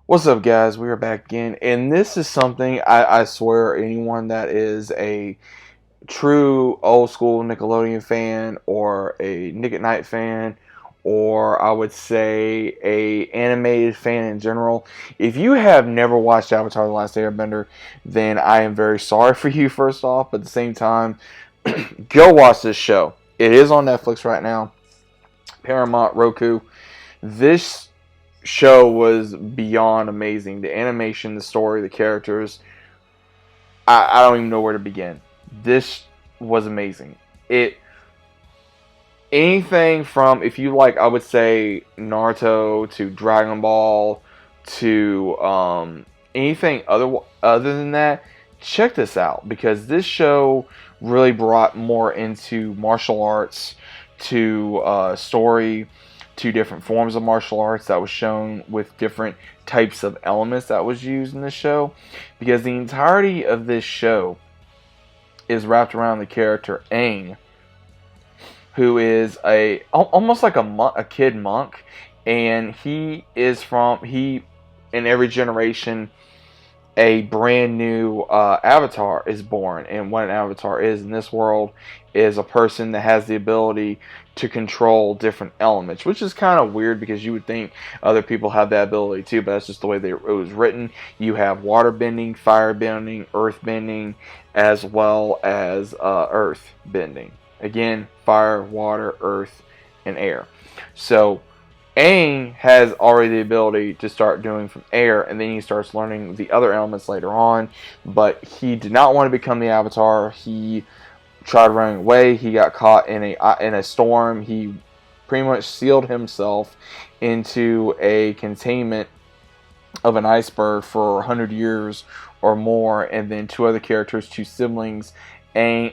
What's up, guys? We are back again, and this is something I swear anyone that is a true old school Nickelodeon fan, or a Nick at Night fan, or I would say a animated fan in general, if you have never watched Avatar: The Last Airbender, then I am very sorry for you, first off. But at the same time, go watch this show. It is on Netflix right now, Paramount, Roku. This show was beyond amazing. The animation, the story, the characters. I don't even know where to begin. This was amazing. It anything from, if you like, I would say Naruto to Dragon Ball to anything other than that. Check this out, because this show really brought more into martial arts, to story, to different forms of martial arts that was shown with different types of elements that was used in the show, because the entirety of this show is wrapped around the character Aang, who is almost like a kid monk, and he in every generation a brand new avatar is born. And what an avatar is in this world is a person that has the ability to control different elements, which is kind of weird because you would think other people have that ability too, but that's just the way it was written. You have water bending, fire bending, earth bending, as well as earth bending. Again, fire, water, earth, and air. So Aang has already the ability to start doing from air, and then he starts learning the other elements later on. But he did not want to become the Avatar. He tried running away. He got caught in a storm. He pretty much sealed himself into a containment of an iceberg for 100 years or more. And then two other characters, two siblings, Aang,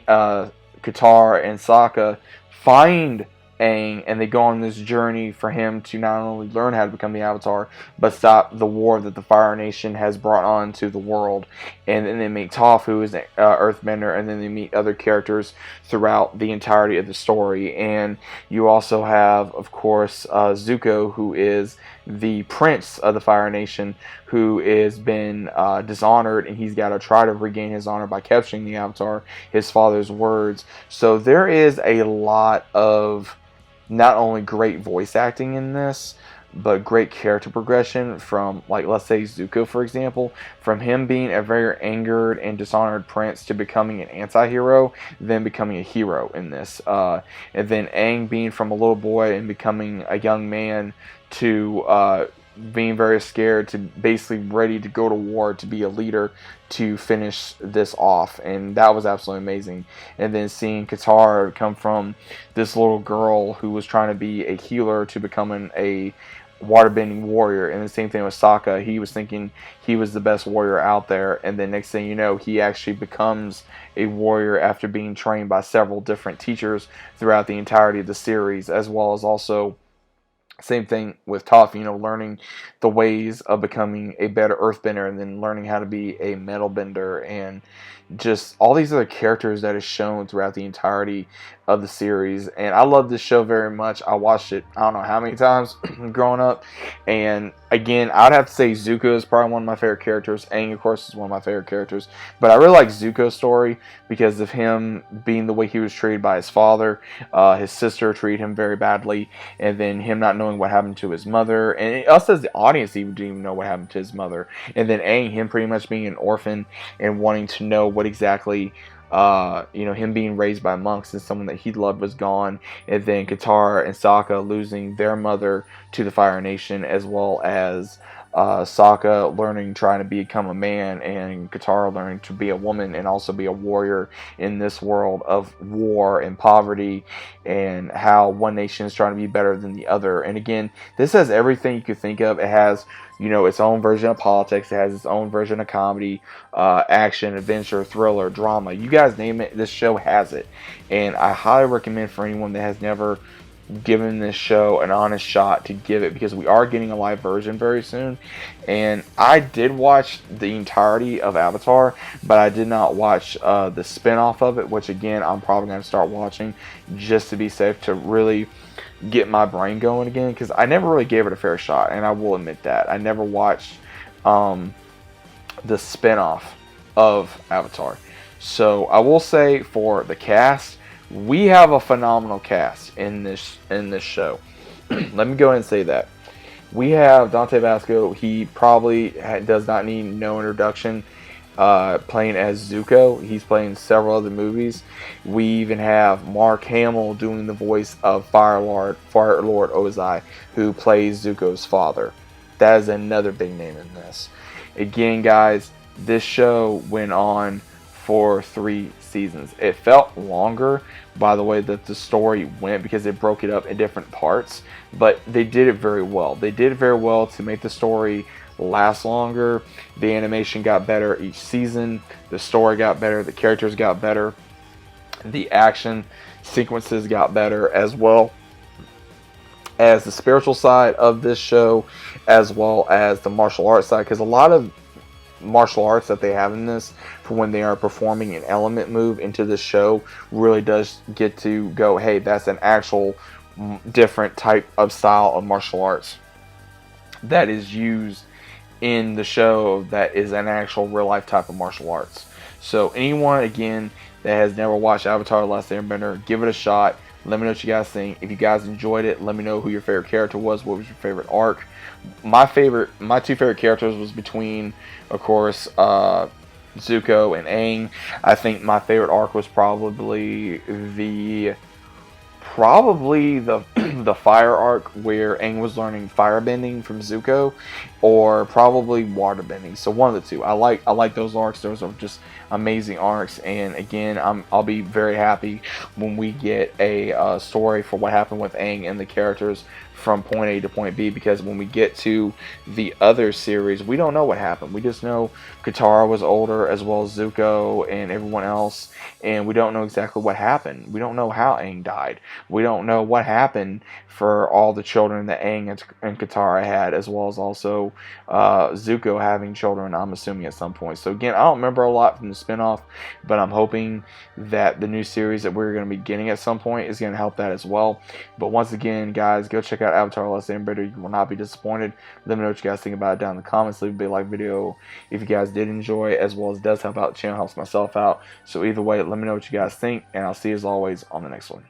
Katara and Sokka, find Aang, and they go on this journey for him to not only learn how to become the Avatar, but stop the war that the Fire Nation has brought on to the world. And then they meet Toph, who is an Earthbender, and then they meet other characters throughout the entirety of the story. And you also have, of course, Zuko, who is the prince of the Fire Nation, who has been dishonored, and he's got to try to regain his honor by capturing the Avatar, his father's words. So there is a lot of not only great voice acting in this, but great character progression from, like, let's say Zuko, for example, from him being a very angered and dishonored prince to becoming an anti-hero, then becoming a hero in this. And then Aang being from a little boy and becoming a young man to being very scared to basically ready to go to war to be a leader to finish this off. And that was absolutely amazing. And then seeing Katara come from this little girl who was trying to be a healer to becoming a waterbending warrior. And the same thing with Sokka. He was thinking he was the best warrior out there, and then next thing you know, he actually becomes a warrior after being trained by several different teachers throughout the entirety of the series, as well as also same thing with Toph, learning the ways of becoming a better earthbender, and then learning how to be a metal bender, and just all these other characters that is shown throughout the entirety of the series. And I love this show very much. I watched it I don't know how many times growing up. And again, I'd have to say Zuko is probably one of my favorite characters. Aang, of course, is one of my favorite characters. But I really like Zuko's story because of him being the way he was treated by his father. His sister treated him very badly, and then him not knowing what happened to his mother. And us as the audience even didn't even know what happened to his mother. And then Aang, him pretty much being an orphan and wanting to know what exactly him being raised by monks and someone that he loved was gone. And then Katara and Sokka losing their mother to the Fire Nation, as well as Sokka learning, trying to become a man, and Katara learning to be a woman and also be a warrior in this world of war and poverty, and how one nation is trying to be better than the other. And again, this has everything you could think of. It has its own version of politics. It has its own version of comedy, action, adventure, thriller, drama. You guys name it, this show has it. And I highly recommend for anyone that has never given this show an honest shot to give it, because we are getting a live version very soon. And I did watch the entirety of Avatar, but I did not watch the spin-off of it, which again I'm probably going to start watching just to be safe, to really get my brain going again, because I never really gave it a fair shot, and I will admit that. I never watched the spinoff of Avatar. So I will say, for the cast, we have a phenomenal cast in this show. Let me go ahead and say that. We have Dante Basco. He probably does not need no introduction. Playing as Zuko. He's playing several other movies. We even have Mark Hamill doing the voice of Fire Lord Ozai, who plays Zuko's father. That is another big name in this. Again, guys, this show went on for 3 seasons. It felt longer by the way that the story went, because they broke it up in different parts, but they did it very well. They did it very well to make the story last longer. The animation got better each season. The story got better. The characters got better. The action sequences got better, as well as the spiritual side of this show, as well as the martial arts side, because a lot of martial arts that they have in this, for when they are performing an element move into the show, really does get to go, hey, that's an actual different type of style of martial arts that is used in the show, that is an actual real life type of martial arts. So anyone, again, that has never watched Avatar: The Last Airbender, give it a shot. Let me know what you guys think. If you guys enjoyed it, let me know who your favorite character was. What was your favorite arc? My 2 favorite characters was between, of course, Zuko and Aang. I think my favorite arc was probably the the fire arc, where Aang was learning firebending from Zuko, or probably waterbending. So one of the two. I like those arcs. Those are just amazing arcs. And again, I'll be very happy when we get a story for what happened with Aang and the characters from point A to point B, because when we get to the other series, we don't know what happened. We just know Katara was older, as well as Zuko and everyone else, and we don't know exactly what happened. We don't know how Aang died. We don't know what happened for all the children that Aang and Katara had, as well as also Zuko having children, I'm assuming, at some point. So again, I don't remember a lot from the spinoff, but I'm hoping that the new series that we're going to be getting at some point is going to help that as well. But once again, guys, go check out Avatar: The Last Airbender. You will not be disappointed. Let me know what you guys think about it down in the comments. Leave a big like video if you guys did enjoy, as well as it does help out the channel, helps myself out. So either way, let me know what you guys think, and I'll see you as always on the next one.